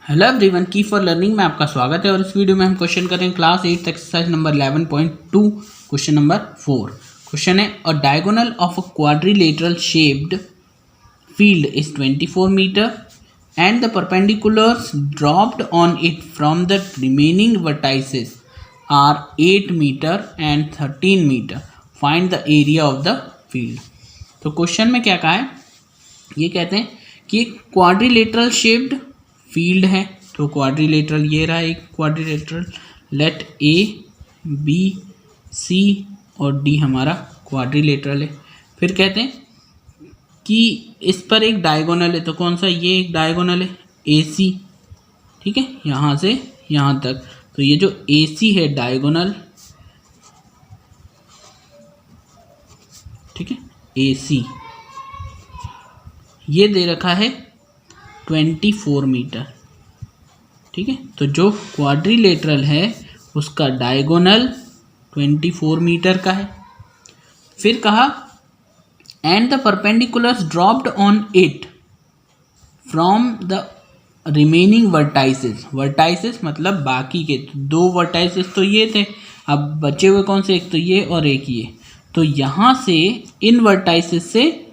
Hello everyone, की for learning में आपका स्वागत है। और इस वीडियो में हम क्वेश्चन करेंगे class 8 exercise number 11.2 question number 4। Question है a diagonal of a quadrilateral shaped field is 24 meter and the perpendiculars dropped on it from the remaining vertices are 8 meter and 13 meter. Find the area of the field. तो question में क्या कहा है, ये कहते हैं कि क्वाड्रिलेटरल शेप्ड फील्ड है। तो क्वाड्रिलेटरल ये रहा एक quadrilateral, let A B C और डी हमारा क्वाड्रिलेटरल है। फिर कहते हैं कि इस पर एक डायगोनल है, तो कौन सा, ये एक डायगोनल है ए सी, ठीक है, यहाँ से यहाँ तक। तो ये जो ए सी है डायगोनल, ठीक है, ए सी ये दे रखा है 24 मीटर, ठीक है। तो जो क्वाड्रिलेटरल है उसका डायगोनल 24 मीटर का है। फिर कहा and the perpendiculars dropped on it from the remaining vertices. Vertices मतलब बाकी के, तो दो वर्टाइसेस तो ये थे, अब बचे हुए कौन से, एक तो ये और एक ये। तो यहाँ से इन वर्टाइसेस से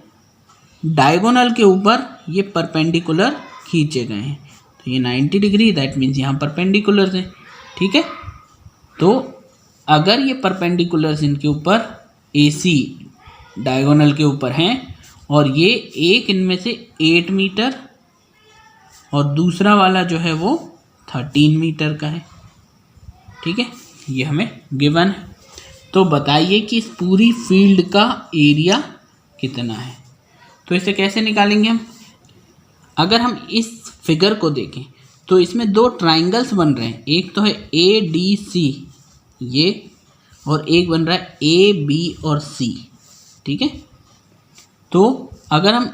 डायगोनल के ऊपर ये परपेंडिकुलर खींचे गए हैं। तो ये 90 डिग्री, दैट मीन्स यहाँ परपेंडिकुलर है, ठीक है। तो अगर ये परपेंडिकुलर्स इनके ऊपर ए सी डायगोनल के ऊपर हैं और ये एक इनमें से 8 मीटर और दूसरा वाला जो है वो 13 मीटर का है, ठीक है, ये हमें गिवन है। तो बताइए कि इस पूरी फील्ड का एरिया कितना है। तो इसे कैसे निकालेंगे हम, अगर हम इस फिगर को देखें तो इसमें दो ट्राइंगल्स बन रहे हैं, एक तो है ए डी सी ये, और एक बन रहा है ए बी और सी, ठीक है। तो अगर हम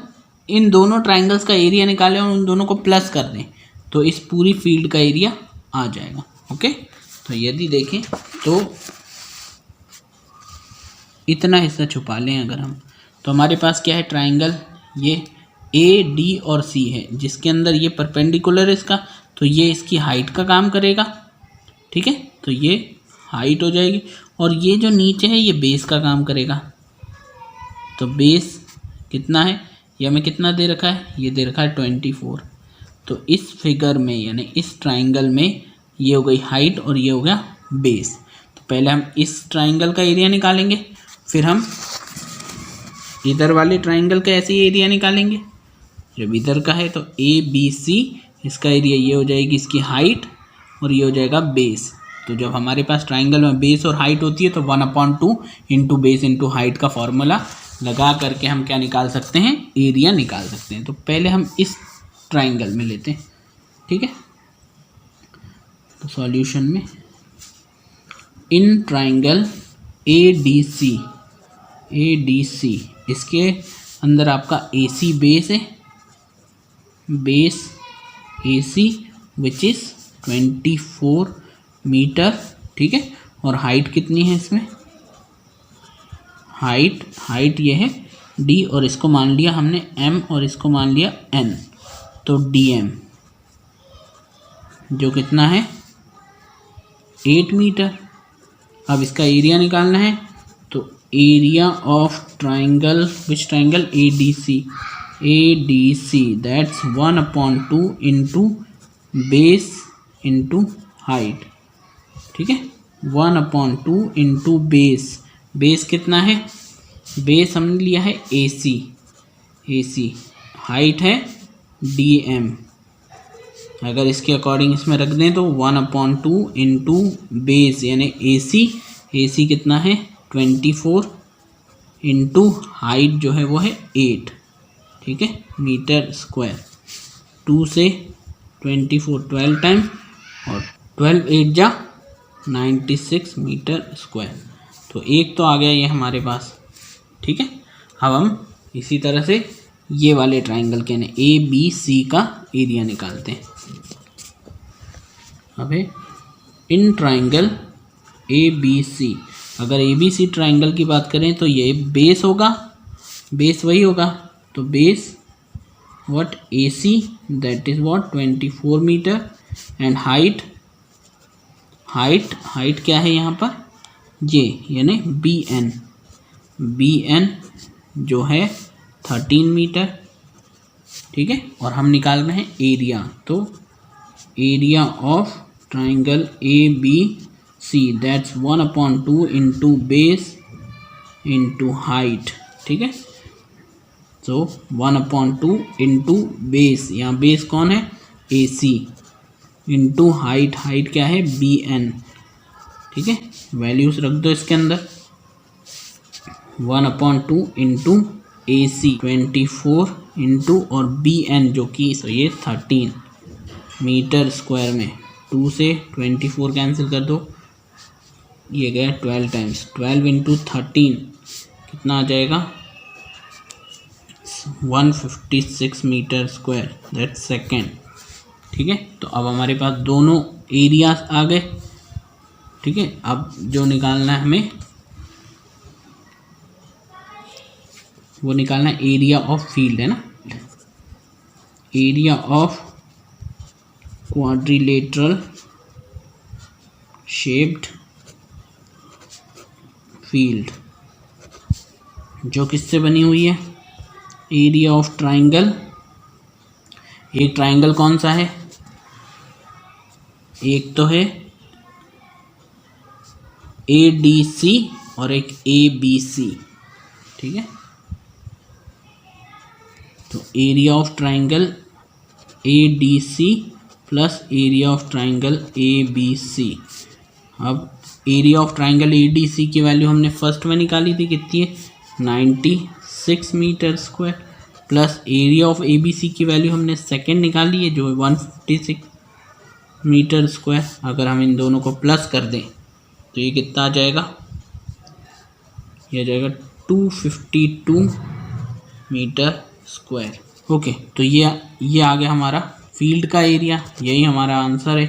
इन दोनों ट्राइंगल्स का एरिया निकालें और उन दोनों को प्लस कर दें तो इस पूरी फील्ड का एरिया आ जाएगा, ओके। तो यदि देखें तो इतना हिस्सा छुपा लें अगर हम, तो हमारे पास क्या है, ट्राइंगल ये ए डी और सी है, जिसके अंदर ये परपेंडिकुलर है इसका, तो ये इसकी हाइट का काम करेगा, ठीक है। तो ये हाइट हो जाएगी, और ये जो नीचे है ये बेस का काम करेगा। तो बेस कितना है, ये हमें कितना दे रखा है, ये दे रखा है 24। तो इस फिगर में यानी इस ट्राइंगल में ये हो गई हाइट और ये हो गया बेस। तो पहले हम इस ट्राइंगल का एरिया निकालेंगे, फिर हम इधर वाले ट्राइंगल का ऐसे ही एरिया निकालेंगे। जब इधर का है तो ए बी सी, इसका एरिया ये हो जाएगी इसकी हाइट और ये हो जाएगा बेस। तो जब हमारे पास ट्राइंगल में बेस और हाइट होती है तो 1/2 इंटू बेस इंटू हाइट का फॉर्मूला लगा करके हम क्या निकाल सकते हैं, एरिया निकाल सकते हैं। तो पहले हम इस ट्राइंगल में लेते हैं, ठीक है। तो सॉल्यूशन में in triangle A D C इसके अंदर आपका ए सी बेस है, base A C which is 24 metre, ठीक है। और हाइट कितनी है इसमें, हाइट ये है डी, और इसको मान लिया हमने एम और इसको मान लिया एन, तो डी एम जो कितना है 8 मीटर। अब इसका एरिया निकालना है, तो area of triangle, which triangle, A D see that's 1/2 into base into height, ठीक है। 1/2 इंटू बेस कितना है, बेस हमने लिया है ए सी, हाइट है डी एम। अगर इसके अकॉर्डिंग इसमें रख दें तो 1/2 इंटू बेस यानी ए सी कितना है 24 इंटू हाइट जो है वो है 8, ठीक है, मीटर स्क्वायर। 2 से 24 12 टाइम और 12 8 जा 96 मीटर स्क्वायर। तो एक तो आ गया ये हमारे पास, ठीक है। अब हम इसी तरह से ये वाले ट्राइंगल के ए बी सी का एरिया निकालते हैं। अब है इन ट्राइंगल ए बी सी, अगर ए बी सी ट्राइंगल की बात करें तो ये बेस होगा, बेस वही होगा, तो base what AC, that is what 24 metre, and height क्या है यहाँ पर ये, यानी BN जो है 13 मीटर, ठीक है। और हम निकाल रहे हैं एरिया, तो area of triangle ABC, that's 1/2 into base into height, ठीक है। तो 1/2 इंटू बेस, यहाँ बेस कौन है AC, इंटू हाइट क्या है BN, ठीक है। वैल्यूज रख दो इसके अंदर, 1/2 इंटू AC 24 इंटू और BN जो कि ये 13 मीटर स्क्वायर में, 2 से 24 कैंसिल कर दो, ये गया 12 टाइम्स, 12 इंटू 13 कितना आ जाएगा 156 मीटर स्क्वायर, दैट सेकेंड, ठीक है। तो अब हमारे पास दोनों एरियाज आ गए, ठीक है। अब जो निकालना है हमें, वो निकालना है एरिया ऑफ फील्ड, है ना, area of quadrilateral shaped field, जो किससे बनी हुई है, एरिया ऑफ ट्राइंगल। एक ट्राइंगल कौन सा है, एक तो है ADC और एक ABC, ठीक है। तो area of triangle ADC plus area of triangle ABC। अब एरिया ऑफ ट्राइंगल ADC की वैल्यू हमने फर्स्ट में निकाली थी, कितनी है 96 metre square, plus area of ABC की वैल्यू हमने सेकेंड निकाली है जो है 156 मीटर स्क्वायर। अगर हम इन दोनों को प्लस कर दें तो ये कितना आ जाएगा, ये आ जाएगा 252 मीटर स्क्वायर। ओके, तो ये आ गया हमारा फील्ड का एरिया, यही हमारा आंसर है।